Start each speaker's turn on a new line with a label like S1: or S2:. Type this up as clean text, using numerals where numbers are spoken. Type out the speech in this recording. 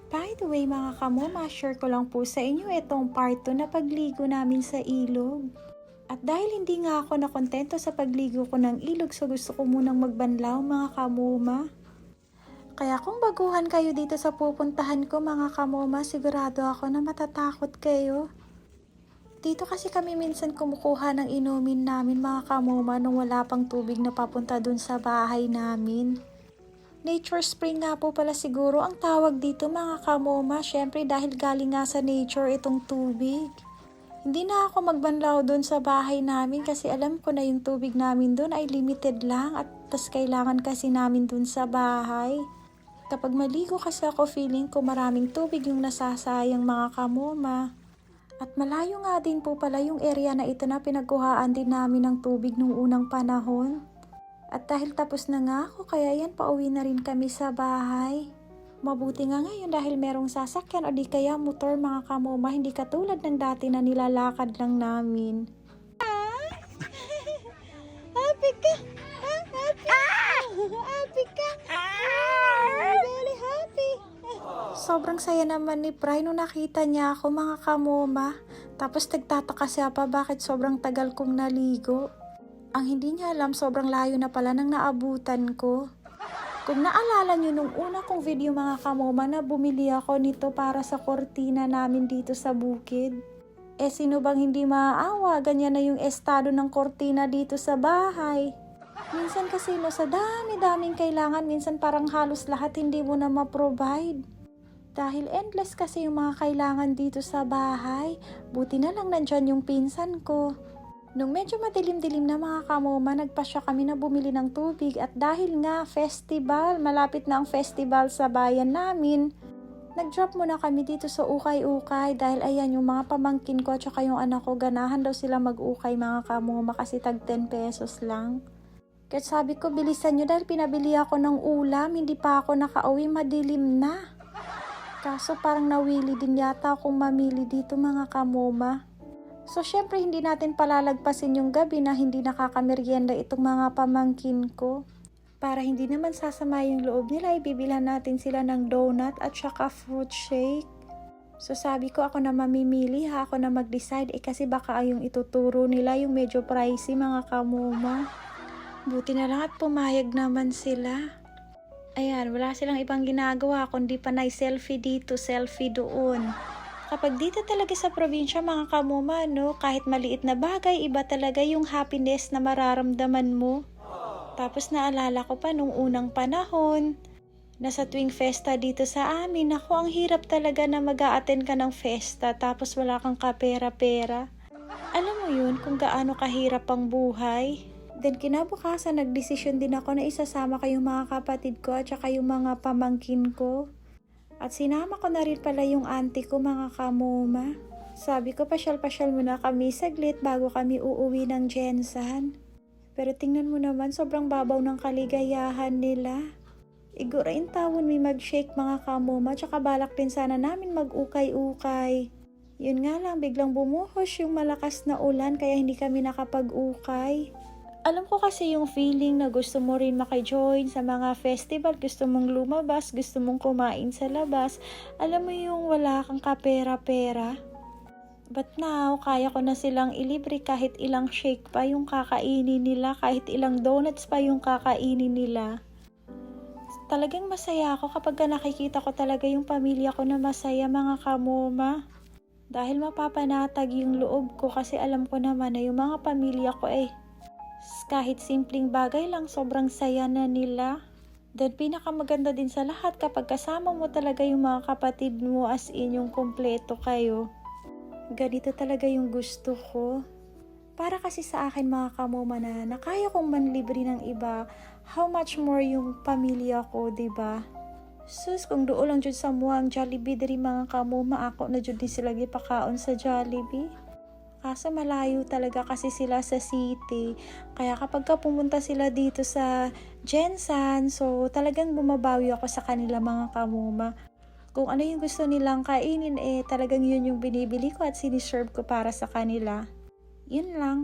S1: By the way mga kamoma, share ko lang po sa inyo itong part 2 na pagligo namin sa ilog. At dahil hindi nga ako nakontento sa pagligo ko ng ilog, so gusto ko munang magbanlaw mga kamoma. Kaya kung baguhan kayo dito sa pupuntahan ko mga kamoma, sigurado ako na matatakot kayo. Dito kasi kami minsan kumukuha ng inumin namin mga kamoma nung wala pang tubig na papunta dun sa bahay namin. Nature spring nga po pala siguro ang tawag dito mga kamoma, syempre dahil galing nga sa nature itong tubig. Hindi na ako magbanlaw doon sa bahay namin kasi alam ko na yung tubig namin doon ay limited lang at tas kailangan kasi namin doon sa bahay. Kapag maligo kasi ako feeling ko maraming tubig yung nasasayang mga kamoma. At malayo nga din po pala yung area na ito na pinagkuhaan din namin ng tubig nung unang panahon. At dahil tapos na nga ako, kaya yan pauwi na rin kami sa bahay. Mabuti nga ngayon dahil merong sasakyan o di kaya motor mga kamoma, hindi katulad ng dati na nilalakad lang namin. Happy ka! Happy ka! Very happy! Sobrang saya naman ni Pry nung nakita niya ako mga kamoma. Tapos nagtataka siya pa bakit sobrang tagal kong naligo. Ang hindi niya alam, sobrang layo na pala nang naabutan ko. Kung naalala nyo nung una kong video mga kamoma na bumili ako nito para sa kortina namin dito sa bukid. Sino bang hindi maaawa, ganyan na yung estado ng kortina dito sa bahay. Minsan kasi sa dami-daming kailangan, minsan parang halos lahat hindi mo na ma-provide. Dahil endless kasi yung mga kailangan dito sa bahay, buti na lang nandyan yung pinsan ko. Nung medyo madilim-dilim na mga kamoma, nagpasya kami na bumili ng tubig at dahil nga festival, malapit na ang festival sa bayan namin, nag-drop muna kami dito sa ukay-ukay dahil ayan yung mga pamangkin ko at saka yung anak ko, ganahan daw sila mag-ukay mga kamoma kasi tag 10 pesos lang. Kaya sabi ko bilisan nyo dahil pinabili ako ng ulam, hindi pa ako nakauwi, madilim na. Kaso parang nawili din yata akong mamili dito mga kamoma. So, syempre, hindi natin palalagpasin yung gabi na hindi nakakameryenda itong mga pamangkin ko. Para hindi naman sasama yung loob nila, ibibilhan natin sila ng donut at saka fruit shake. So, sabi ko ako na mamimili ha, ako na mag-decide. Kasi baka yung ituturo nila yung medyo pricey mga kamoma. Buti na lang at pumayag naman sila. Ayan, wala silang ibang ginagawa kundi panay selfie dito, selfie doon. Kapag dito talaga sa probinsya mga kamoma, no, kahit maliit na bagay, iba talaga yung happiness na mararamdaman mo. Tapos naalala ko pa nung unang panahon, na sa tuwing festa dito sa amin, ako ang hirap talaga na mag-a-attend ka ng festa tapos wala kang kapera-pera. Alam mo yun kung gaano kahirap ang buhay. Then kinabukasan nagdesisyon din ako na isasama kayong mga kapatid ko at saka yung mga pamangkin ko. At sinama ko na rin pala yung auntie ko mga kamoma. Sabi ko pasyal-pasyal muna kami saglit bago kami uuwi ng Jensan. Pero tingnan mo naman sobrang babaw ng kaligayahan nila. Igurain tawon may mag-shake mga kamoma tsaka balak din sana namin mag-ukay-ukay. Yun nga lang biglang bumuhos yung malakas na ulan kaya hindi kami nakapag-ukay. Alam ko kasi yung feeling na gusto mo rin maki-join sa mga festival, gusto mong lumabas, gusto mong kumain sa labas. Alam mo yung wala kang kapera-pera. But now, kaya ko na silang ilibre kahit ilang shake pa yung kakainin nila, kahit ilang donuts pa yung kakainin nila. Talagang masaya ako kapag nakikita ko talaga yung pamilya ko na masaya mga kamoma. Dahil mapapanatag yung loob ko kasi alam ko naman na yung mga pamilya ko kahit simpleng bagay lang, sobrang saya na nila. Then pinakamaganda din sa lahat kapag kasama mo talaga yung mga kapatid mo as in yung kumpleto kayo. Ganito talaga yung gusto ko. Para kasi sa akin mga kamoma na kaya kong manlibre ng iba, how much more yung pamilya ko, diba? Sus, kung doon lang dyan sa muang Jollibee dari mga kamoma, ako na dyan din sila gipakaon sa Jollibee. Kaso malayo talaga kasi sila sa city. Kaya kapag pumunta sila dito sa Jensan, so talagang bumabawi ako sa kanila mga kamoma. Kung ano yung gusto nilang kainin, talagang yun yung binibili ko at siniserve ko para sa kanila. Yun lang.